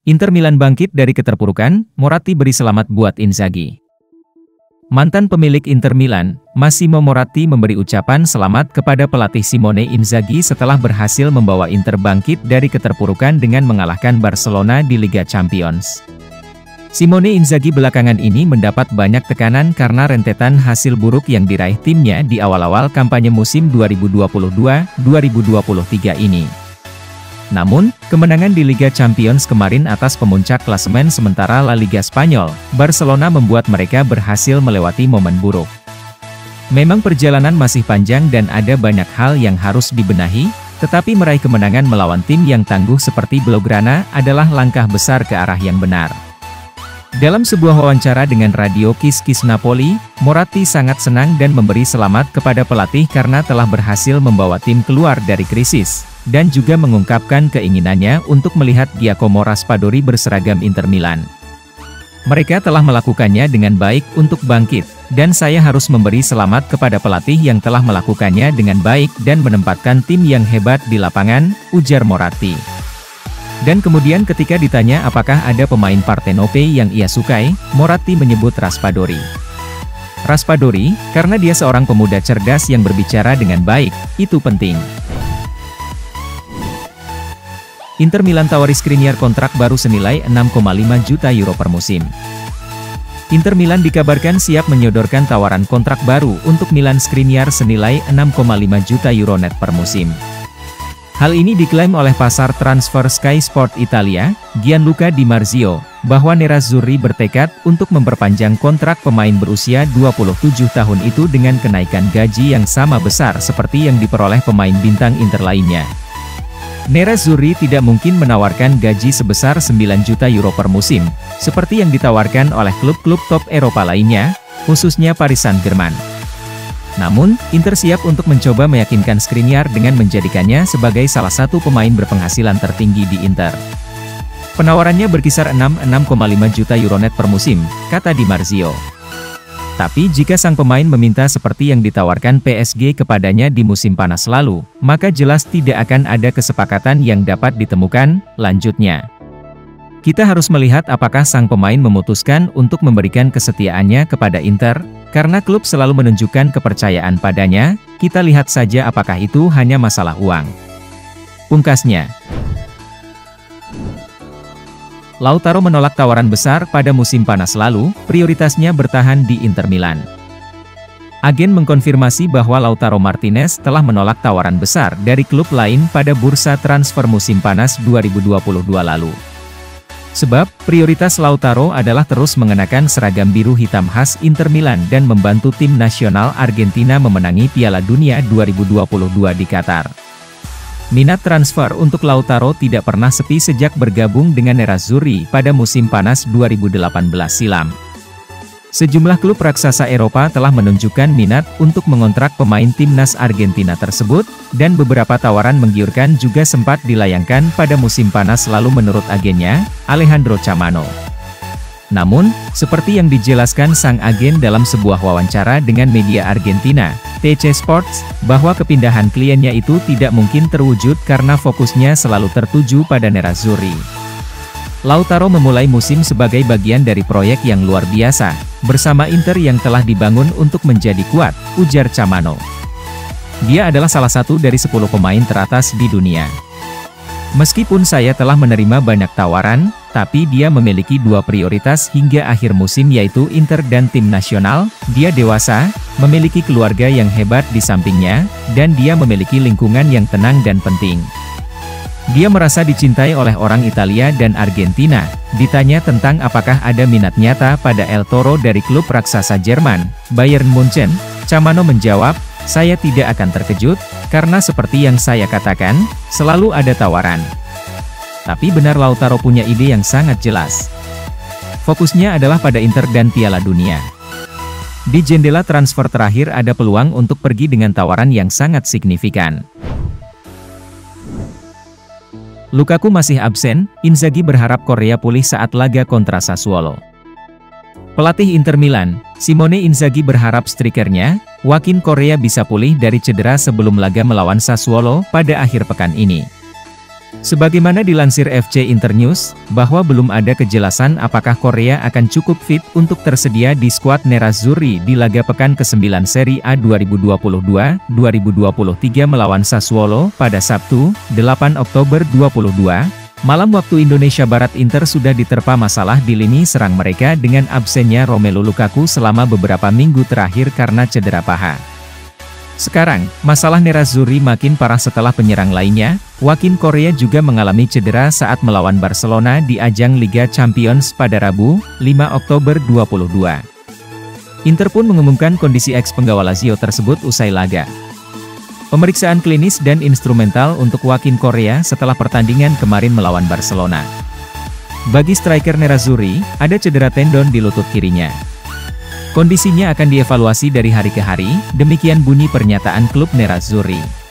Inter Milan bangkit dari keterpurukan, Moratti beri selamat buat Inzaghi. Mantan pemilik Inter Milan, Massimo Moratti memberi ucapan selamat kepada pelatih Simone Inzaghi setelah berhasil membawa Inter bangkit dari keterpurukan dengan mengalahkan Barcelona di Liga Champions. Simone Inzaghi belakangan ini mendapat banyak tekanan karena rentetan hasil buruk yang diraih timnya di awal-awal kampanye musim 2022-2023 ini. Namun, kemenangan di Liga Champions kemarin atas pemuncak klasemen sementara La Liga Spanyol, Barcelona membuat mereka berhasil melewati momen buruk. Memang perjalanan masih panjang dan ada banyak hal yang harus dibenahi, tetapi meraih kemenangan melawan tim yang tangguh seperti Blaugrana adalah langkah besar ke arah yang benar. Dalam sebuah wawancara dengan radio Kiss Kiss Napoli, Moratti sangat senang dan memberi selamat kepada pelatih karena telah berhasil membawa tim keluar dari krisis, dan juga mengungkapkan keinginannya untuk melihat Giacomo Raspadori berseragam Inter Milan. Mereka telah melakukannya dengan baik untuk bangkit, dan saya harus memberi selamat kepada pelatih yang telah melakukannya dengan baik dan menempatkan tim yang hebat di lapangan, ujar Moratti. Dan kemudian ketika ditanya apakah ada pemain Partenope yang ia sukai, Moratti menyebut Raspadori. Raspadori, karena dia seorang pemuda cerdas yang berbicara dengan baik, itu penting. Inter Milan tawari Skriniar kontrak baru senilai 6,5 juta euro per musim. Inter Milan dikabarkan siap menyodorkan tawaran kontrak baru untuk Milan Skriniar senilai 6,5 juta euro net per musim. Hal ini diklaim oleh pasar transfer Sky Sport Italia, Gianluca Di Marzio, bahwa Nerazzurri bertekad untuk memperpanjang kontrak pemain berusia 27 tahun itu dengan kenaikan gaji yang sama besar seperti yang diperoleh pemain bintang Inter lainnya. Nerazzurri tidak mungkin menawarkan gaji sebesar 9 juta euro per musim, seperti yang ditawarkan oleh klub-klub top Eropa lainnya, khususnya Paris Saint-Germain. Namun, Inter siap untuk mencoba meyakinkan Skriniar dengan menjadikannya sebagai salah satu pemain berpenghasilan tertinggi di Inter. Penawarannya berkisar 6,5 juta euro net per musim, kata Di Marzio. Tapi jika sang pemain meminta seperti yang ditawarkan PSG kepadanya di musim panas lalu, maka jelas tidak akan ada kesepakatan yang dapat ditemukan, lanjutnya. Kita harus melihat apakah sang pemain memutuskan untuk memberikan kesetiaannya kepada Inter, karena klub selalu menunjukkan kepercayaan padanya, kita lihat saja apakah itu hanya masalah uang. Pungkasnya. Lautaro menolak tawaran besar pada musim panas lalu, prioritasnya bertahan di Inter Milan. Agen mengkonfirmasi bahwa Lautaro Martinez telah menolak tawaran besar dari klub lain pada bursa transfer musim panas 2022 lalu. Sebab, prioritas Lautaro adalah terus mengenakan seragam biru hitam khas Inter Milan dan membantu tim nasional Argentina memenangi Piala Dunia 2022 di Qatar. Minat transfer untuk Lautaro tidak pernah sepi sejak bergabung dengan Nerazzurri pada musim panas 2018 silam. Sejumlah klub raksasa Eropa telah menunjukkan minat untuk mengontrak pemain timnas Argentina tersebut, dan beberapa tawaran menggiurkan juga sempat dilayangkan pada musim panas lalu menurut agennya, Alejandro Chamano. Namun, seperti yang dijelaskan sang agen dalam sebuah wawancara dengan media Argentina, TC Sports, bahwa kepindahan kliennya itu tidak mungkin terwujud karena fokusnya selalu tertuju pada Nerazzurri. Lautaro memulai musim sebagai bagian dari proyek yang luar biasa, bersama Inter yang telah dibangun untuk menjadi kuat, ujar Chamano. Dia adalah salah satu dari 10 pemain teratas di dunia. Meskipun saya telah menerima banyak tawaran, tapi dia memiliki dua prioritas hingga akhir musim yaitu Inter dan tim nasional, dia dewasa, memiliki keluarga yang hebat di sampingnya, dan dia memiliki lingkungan yang tenang dan penting. Dia merasa dicintai oleh orang Italia dan Argentina. Ditanya tentang apakah ada minat nyata pada El Toro dari klub raksasa Jerman, Bayern Munchen, Chamano menjawab, saya tidak akan terkejut, karena seperti yang saya katakan, selalu ada tawaran. Tapi benar Lautaro punya ide yang sangat jelas. Fokusnya adalah pada Inter dan Piala Dunia. Di jendela transfer terakhir ada peluang untuk pergi dengan tawaran yang sangat signifikan. Lukaku masih absen, Inzaghi berharap Korea pulih saat laga kontra Sassuolo. Pelatih Inter Milan, Simone Inzaghi berharap strikernya, Joaquin Correa bisa pulih dari cedera sebelum laga melawan Sassuolo pada akhir pekan ini. Sebagaimana dilansir FC Internews, bahwa belum ada kejelasan apakah Korea akan cukup fit untuk tersedia di skuad Nerazzurri di laga pekan ke-9 Serie A 2022-2023 melawan Sassuolo pada Sabtu, 8 Oktober 2022. Malam waktu Indonesia Barat. Inter sudah diterpa masalah di lini serang mereka dengan absennya Romelu Lukaku selama beberapa minggu terakhir karena cedera paha. Sekarang, masalah Nerazzurri makin parah setelah penyerang lainnya, Joaquin Correa juga mengalami cedera saat melawan Barcelona di ajang Liga Champions pada Rabu, 5 Oktober 2022. Inter pun mengumumkan kondisi ex-penggawa Lazio tersebut usai laga. Pemeriksaan klinis dan instrumental untuk Joaquin Correa setelah pertandingan kemarin melawan Barcelona. Bagi striker Nerazzurri, ada cedera tendon di lutut kirinya. Kondisinya akan dievaluasi dari hari ke hari, demikian bunyi pernyataan klub Nerazzurri.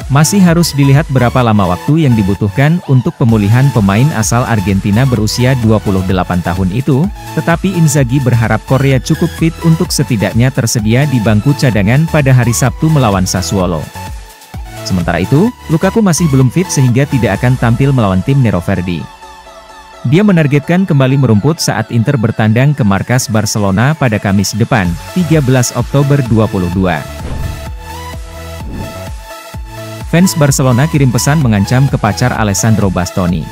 Masih harus dilihat berapa lama waktu yang dibutuhkan untuk pemulihan pemain asal Argentina berusia 28 tahun itu, tetapi Inzaghi berharap Correa cukup fit untuk setidaknya tersedia di bangku cadangan pada hari Sabtu melawan Sassuolo. Sementara itu, Lukaku masih belum fit sehingga tidak akan tampil melawan tim Neroverdi. Dia menargetkan kembali merumput saat Inter bertandang ke markas Barcelona pada Kamis depan, 13 Oktober 2022. Fans Barcelona kirim pesan mengancam ke pacar Alessandro Bastoni.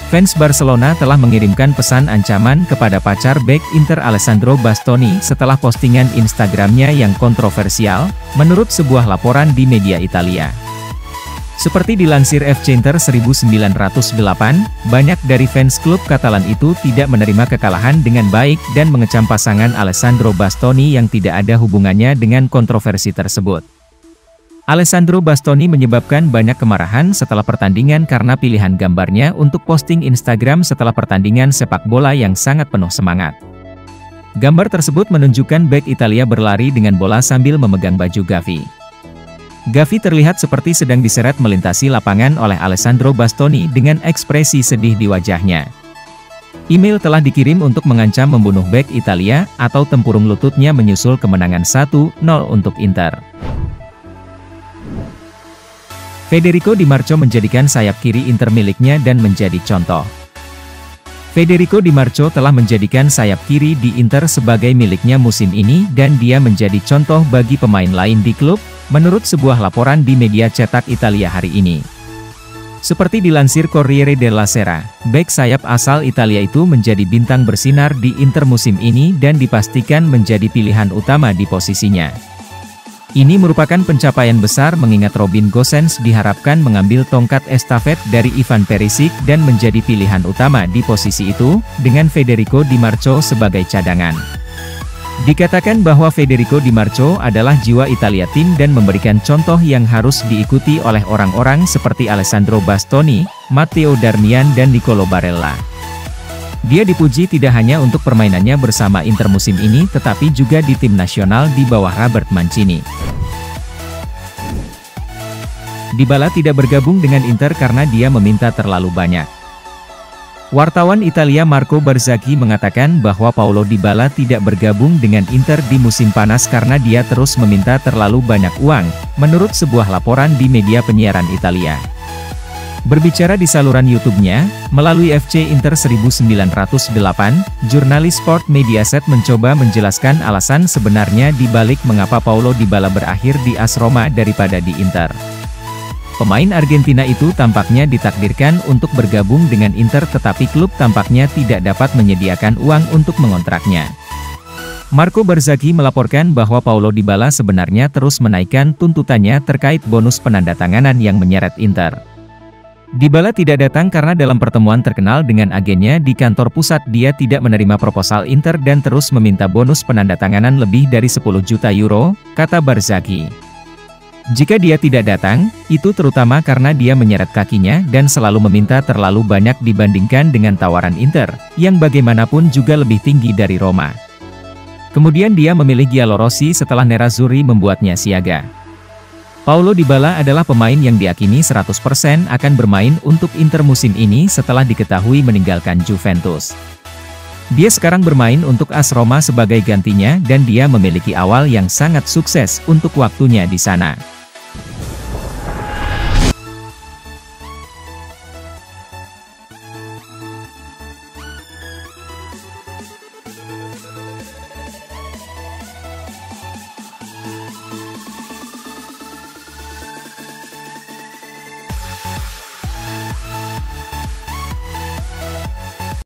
Fans Barcelona telah mengirimkan pesan ancaman kepada pacar bek Inter Alessandro Bastoni setelah postingan Instagramnya yang kontroversial, menurut sebuah laporan di media Italia. Seperti dilansir FC Inter 1908, banyak dari fans klub Katalan itu tidak menerima kekalahan dengan baik dan mengecam pasangan Alessandro Bastoni yang tidak ada hubungannya dengan kontroversi tersebut. Alessandro Bastoni menyebabkan banyak kemarahan setelah pertandingan karena pilihan gambarnya untuk posting Instagram setelah pertandingan sepak bola yang sangat penuh semangat. Gambar tersebut menunjukkan bek Italia berlari dengan bola sambil memegang baju Gavi. Gavi terlihat seperti sedang diseret melintasi lapangan oleh Alessandro Bastoni dengan ekspresi sedih di wajahnya. Email telah dikirim untuk mengancam membunuh bek Italia, atau tempurung lututnya menyusul kemenangan 1-0 untuk Inter. Federico Di Marco menjadikan sayap kiri Inter miliknya dan menjadi contoh. Federico Di Marco telah menjadikan sayap kiri di Inter sebagai miliknya musim ini dan dia menjadi contoh bagi pemain lain di klub, menurut sebuah laporan di media cetak Italia hari ini. Seperti dilansir Corriere della Sera, bek sayap asal Italia itu menjadi bintang bersinar di Inter musim ini dan dipastikan menjadi pilihan utama di posisinya. Ini merupakan pencapaian besar mengingat Robin Gosens diharapkan mengambil tongkat estafet dari Ivan Perisic dan menjadi pilihan utama di posisi itu, dengan Federico Di Marco sebagai cadangan. Dikatakan bahwa Federico Di Marco adalah jiwa Italia tim dan memberikan contoh yang harus diikuti oleh orang-orang seperti Alessandro Bastoni, Matteo Darmian dan Nicolo Barella. Dia dipuji tidak hanya untuk permainannya bersama Inter musim ini tetapi juga di tim nasional di bawah Robert Mancini. Dybala tidak bergabung dengan Inter karena dia meminta terlalu banyak. Wartawan Italia Marco Barzaghi mengatakan bahwa Paulo Dybala tidak bergabung dengan Inter di musim panas karena dia terus meminta terlalu banyak uang, menurut sebuah laporan di media penyiaran Italia. Berbicara di saluran YouTube-nya, melalui FC Inter 1908, jurnalis sport Mediaset mencoba menjelaskan alasan sebenarnya di balik mengapa Paulo Dybala berakhir di AS Roma daripada di Inter. Pemain Argentina itu tampaknya ditakdirkan untuk bergabung dengan Inter tetapi klub tampaknya tidak dapat menyediakan uang untuk mengontraknya. Marco Barzaghi melaporkan bahwa Paulo Dybala sebenarnya terus menaikkan tuntutannya terkait bonus penandatanganan yang menyeret Inter. Dybala tidak datang karena dalam pertemuan terkenal dengan agennya di kantor pusat dia tidak menerima proposal Inter dan terus meminta bonus penandatanganan lebih dari 10 juta euro, kata Barzaghi. Jika dia tidak datang, itu terutama karena dia menyeret kakinya dan selalu meminta terlalu banyak dibandingkan dengan tawaran Inter, yang bagaimanapun juga lebih tinggi dari Roma. Kemudian dia memilih Giallorossi setelah Nerazzurri membuatnya siaga. Paulo Dybala adalah pemain yang diyakini 100% akan bermain untuk Inter musim ini setelah diketahui meninggalkan Juventus. Dia sekarang bermain untuk AS Roma sebagai gantinya dan dia memiliki awal yang sangat sukses untuk waktunya di sana.